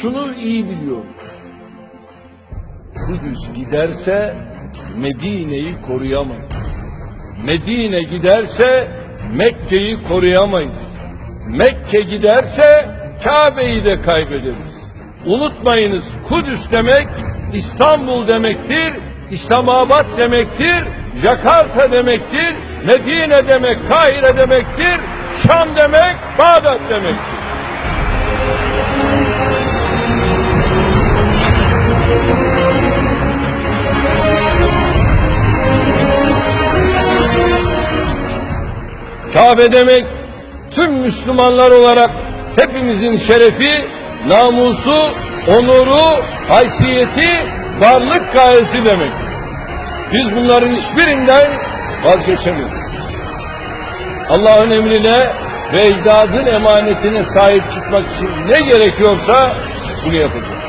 şunu iyi biliyorum. Kudüs giderse Medine'yi koruyamayız. Medine giderse Mekke'yi koruyamayız. Mekke giderse Kabe'yi de kaybederiz. Unutmayınız, Kudüs demek İstanbul demektir, İslamabad demektir, Jakarta demektir, Medine demek Kahire demektir, Şam demek Bağdat demektir. Kabe demek tüm Müslümanlar olarak hepimizin şerefi, namusu, onuru, haysiyeti, varlık gayesi demek. Biz bunların hiçbirinden vazgeçemeyiz. Allah'ın emrine ve ecdadın emanetine sahip çıkmak için ne gerekiyorsa bunu yapacağız.